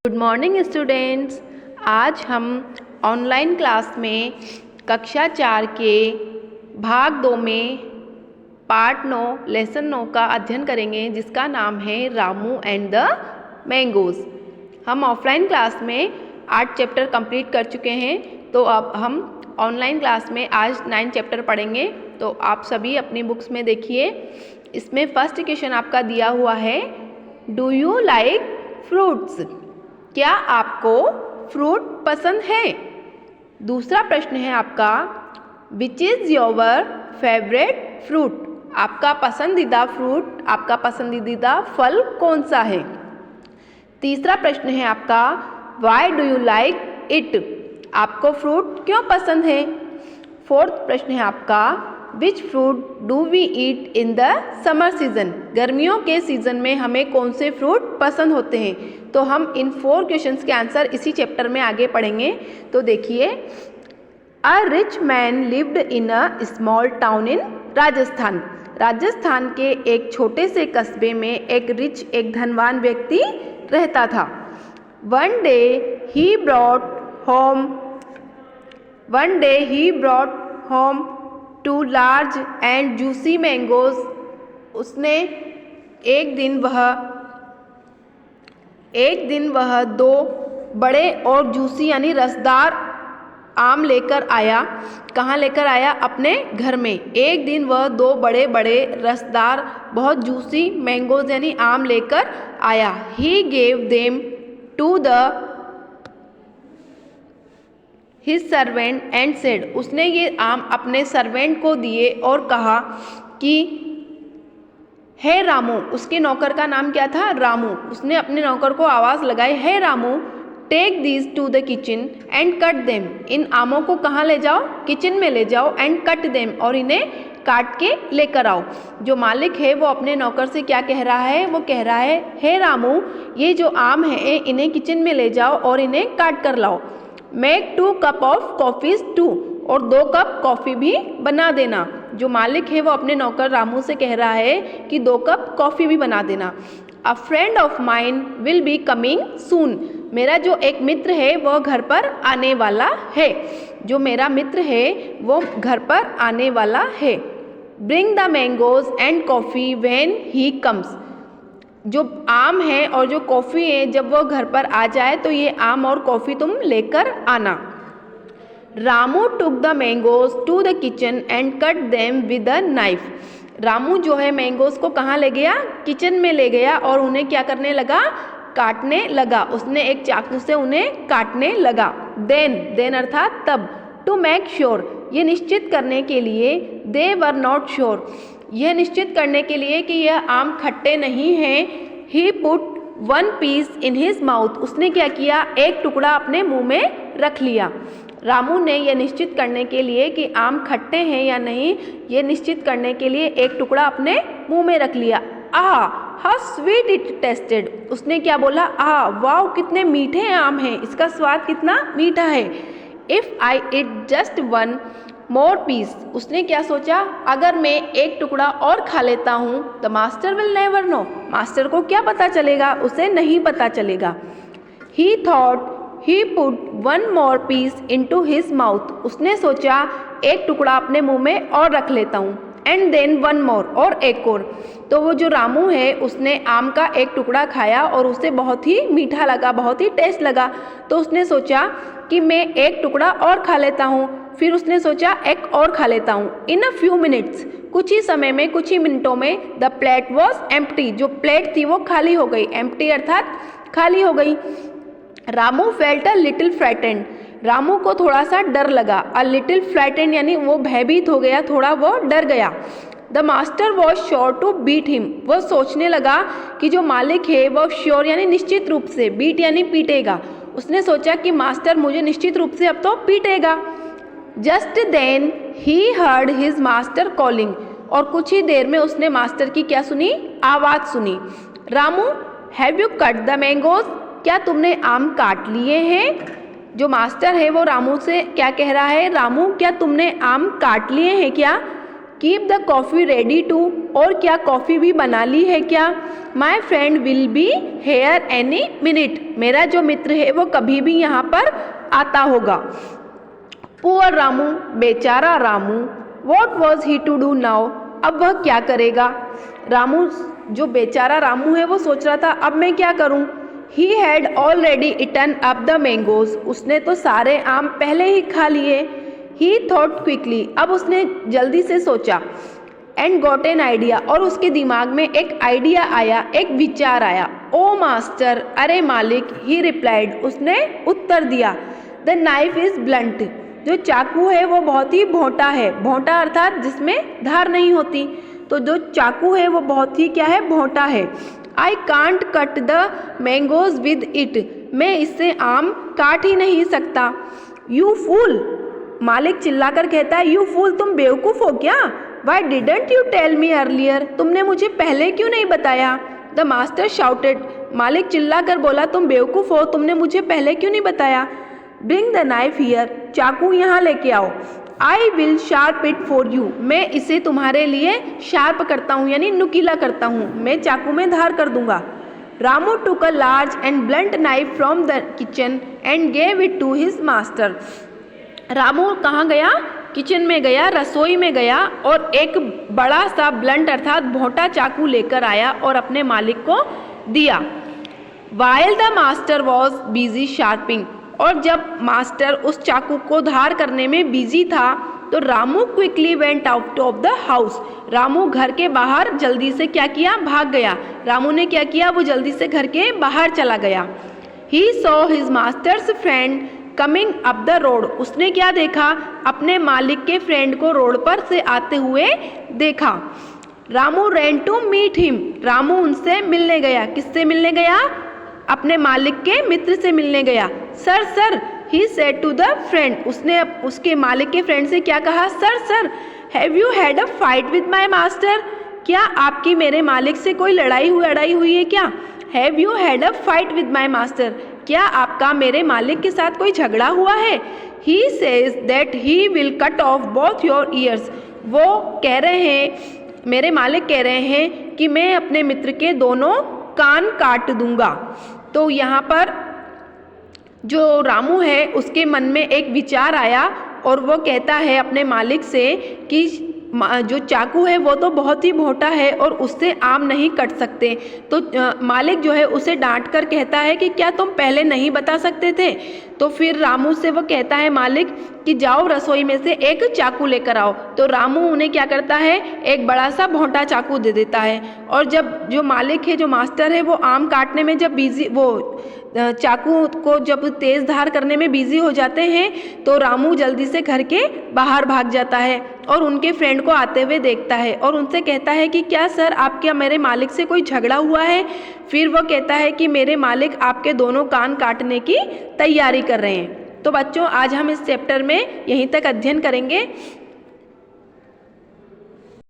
Good morning students. आज हम online class में कक्षा 4 के भाग 2 में पार्ट 9 लेसन 9 का अध्ययन करेंगे, जिसका नाम है रामू एंड द मैंगोज़। हम ऑफलाइन क्लास में 8 चैप्टर कंप्लीट कर चुके हैं, तो अब हम ऑनलाइन क्लास में आज 9 चैप्टर पढ़ेंगे। तो आप सभी अपनी बुक्स में देखिए, इसमें फर्स्ट क्वेश्चन आपका दिया हुआ है, डू यू लाइक फ्रूट्स? क्या आपको फ्रूट पसंद है? दूसरा प्रश्न है आपका, which is your favourite fruit? आपका पसंदीदा फ्रूट, आपका पसंदीदा फल कौन सा है? तीसरा प्रश्न है आपका, why do you like it? आपको फ्रूट क्यों पसंद है? फोर्थ प्रश्न है आपका, which fruit do we eat in the summer season? गर्मियों के सीजन में हमें कौन से फ्रूट पसंद होते हैं? तो हम इन 4 क्वेश्चंस के आंसर इसी चैप्टर में आगे पढ़ेंगे। तो देखिए, a rich man lived in a small town in Rajasthan. Rajasthan के एक छोटे से कस्बे में एक धनवान व्यक्ति रहता था। One day he brought home 2 large and juicy mangoes. उसने एक दिन वह 2 बड़े और जूसी यानी रसदार आम लेकर आया। कहाँ लेकर आया? अपने घर में। एक दिन वह 2 बड़े बड़े रसदार बहुत जूसी मैंगोज यानी आम लेकर आया। He gave them to his servant and said. उसने ये आम अपने सर्वेंट को दिए और कहा कि हे रामू, उसके नौकर का नाम क्या था? रामू। उसने अपने नौकर को आवाज़ लगाई, hey Ramu, take these to the kitchen and cut them. इन आमों को कहाँ ले जाओ? किचन में ले जाओ, एंड कट देम, और इन्हें काट के लेकर आओ। जो मालिक है वो अपने नौकर से क्या कह रहा है? वो कह रहा है, हे रामू, ये जो आम है इन्हें किचन में ले जाओ और इन्हें काट कर लाओ। Make 2 cup of coffees too, और 2 कप कॉफ़ी भी बना देना। जो मालिक है वो अपने नौकर रामू से कह रहा है कि 2 कप कॉफ़ी भी बना देना। अ friend of mine will be coming soon. मेरा जो एक मित्र है वो घर पर आने वाला है। जो मेरा मित्र है वो घर पर आने वाला है। Bring the mangoes and coffee when he comes. जो आम है और जो कॉफ़ी है, जब वो घर पर आ जाए तो ये आम और कॉफ़ी तुम लेकर आना। Ramu took the mangoes to the kitchen and cut them with a knife. Ramu जो है मैंगोज को कहाँ ले गया? किचन में ले गया और उन्हें क्या करने लगा? काटने लगा। उसने एक चाकू से उन्हें काटने लगा। देन अर्थात तब। टू मेक श्योर, ये निश्चित करने के लिए। दे वर नॉट श्योर, यह निश्चित करने के लिए कि यह आम खट्टे नहीं हैं। He put 1 piece in his mouth. उसने क्या किया? एक टुकड़ा अपने मुंह में रख लिया। रामू ने यह निश्चित करने के लिए कि आम खट्टे हैं या नहीं, ये निश्चित करने के लिए एक टुकड़ा अपने मुंह में रख लिया। How sweet it tested. उसने क्या बोला? वाओ, कितने मीठे आम हैं, इसका स्वाद कितना मीठा है। If I eat just 1 more piece. उसने क्या सोचा? अगर मैं एक टुकड़ा और खा लेता हूँ, the master will never know. Master को क्या पता चलेगा? उसे नहीं पता चलेगा। He thought he put 1 more piece into his mouth. उसने सोचा एक टुकड़ा अपने मुंह में और रख लेता हूँ। एंड देन 1 मोर, और एक और। तो वो जो रामू है उसने आम का एक टुकड़ा खाया और उसे बहुत ही मीठा लगा, बहुत ही टेस्ट लगा। तो उसने सोचा कि मैं एक टुकड़ा और खा लेता हूँ। फिर उसने सोचा एक और खा लेता हूँ। इन अ फ्यू मिनट्स, कुछ ही समय में, कुछ ही मिनटों में, द प्लेट वॉज एम्प्टी। जो प्लेट थी वो खाली हो गई। एम्प्टी अर्थात खाली हो गई। Ramu felt a little frightened. Ramu को थोड़ा सा डर लगा। अ लिटिल फ्राइटेंड यानी वो भयभीत हो गया, थोड़ा वो डर गया। The master was sure to beat him. वो सोचने लगा कि जो मालिक है वो श्योर यानी निश्चित रूप से, बीट यानी पीटेगा। उसने सोचा कि मास्टर मुझे निश्चित रूप से अब तो पीटेगा। Just then he heard his master calling. और कुछ ही देर में उसने मास्टर की क्या सुनी? आवाज़ सुनी। Ramu, have you cut the mangoes? क्या तुमने आम काट लिए हैं? जो मास्टर है वो रामू से क्या कह रहा है? रामू, क्या तुमने आम काट लिए हैं क्या? Keep the coffee ready too, और क्या कॉफ़ी भी बना ली है क्या? My friend will be here any minute, मेरा जो मित्र है वो कभी भी यहाँ पर आता होगा। पुअर रामू, बेचारा Ramu, what was he to do now, अब वह क्या करेगा? रामू, जो बेचारा रामू है वो सोच रहा था अब मैं क्या करूं। He had already eaten up the mangoes, उसने तो सारे आम पहले ही खा लिए। ही थॉट क्विकली, अब उसने जल्दी से सोचा। एंड गॉट एन आइडिया, और उसके दिमाग में एक आइडिया आया, एक विचार आया। ओ मास्टर, अरे मालिक, ही रिप्लाइड, उसने उत्तर दिया। द नाइफ इज ब्लंट, जो चाकू है वो बहुत ही भोंटा है। भोंटा अर्थात जिसमें धार नहीं होती, तो जो चाकू है वो बहुत ही क्या है, भोंटा है। I can't cut the mangoes with it, मैं इससे आम काट ही नहीं सकता। यू फूल, मालिक चिल्लाकर कहता है, यू फूल, तुम बेवकूफ़ हो क्या? Why didn't you tell me earlier, तुमने मुझे पहले क्यों नहीं बताया? द मास्टर शाउटेड, मालिक चिल्लाकर बोला, तुम बेवकूफ़ हो, तुमने मुझे पहले क्यों नहीं बताया? ब्रिंग द नाइफ हियर, चाकू यहाँ लेके आओ। I will sharp it for you, मैं इसे तुम्हारे लिए शार्प करता हूँ, यानी नुकीला करता हूँ, मैं चाकू में धार कर दूंगा। Ramu took a large and blunt knife from the kitchen and gave it to his master. Ramu कहाँ गया? किचन में गया, रसोई में गया, और एक बड़ा सा ब्लंट अर्थात भोंटा चाकू लेकर आया और अपने मालिक को दिया। While the master was busy sharping, और जब मास्टर उस चाकू को धार करने में बिजी था तो Ramu quickly went out of the house, Ramu घर के बाहर जल्दी से क्या किया? भाग गया। रामू ने क्या किया? वो जल्दी से घर के बाहर चला गया। He saw his masters friend coming up the road, उसने क्या देखा? अपने मालिक के फ्रेंड को रोड पर से आते हुए देखा। Ramu ran to meet him, Ramu उनसे मिलने गया। किससे मिलने गया? अपने मालिक के मित्र से मिलने गया। Sir sir, he said to the friend, उसने उसके मालिक के फ्रेंड से क्या कहा? Sir sir, have you had a fight with my master, क्या आपकी मेरे मालिक से कोई लड़ाई हुई है क्या? Have you had a fight with my master, क्या आपका मेरे मालिक के साथ कोई झगड़ा हुआ है? He says that he will cut off both your ears, वो कह रहे हैं, मेरे मालिक कह रहे हैं कि मैं अपने मित्र के दोनों कान काट दूंगा। तो यहाँ पर जो रामू है उसके मन में एक विचार आया और वो कहता है अपने मालिक से कि जो चाकू है वो तो बहुत ही मोटा है और उससे आम नहीं कट सकते। तो मालिक जो है उसे डांट कर कहता है कि क्या तुम पहले नहीं बता सकते थे? तो फिर रामू से वो कहता है मालिक कि जाओ रसोई में से एक चाकू लेकर आओ। तो रामू उन्हें क्या करता है, एक बड़ा सा भोंटा चाकू दे देता है। और जब जो मालिक है, जो मास्टर है, वो आम काटने में जब बिजी, वो चाकू को जब तेज़ धार करने में बिजी हो जाते हैं तो रामू जल्दी से घर के बाहर भाग जाता है और उनके फ्रेंड को आते हुए देखता है और उनसे कहता है कि क्या सर, आपके मेरे मालिक से कोई झगड़ा हुआ है? फिर वो कहता है कि मेरे मालिक आपके दोनों कान काटने की तैयारी कर रहे हैं। तो बच्चों, आज हम इस चैप्टर में यहीं तक अध्ययन करेंगे।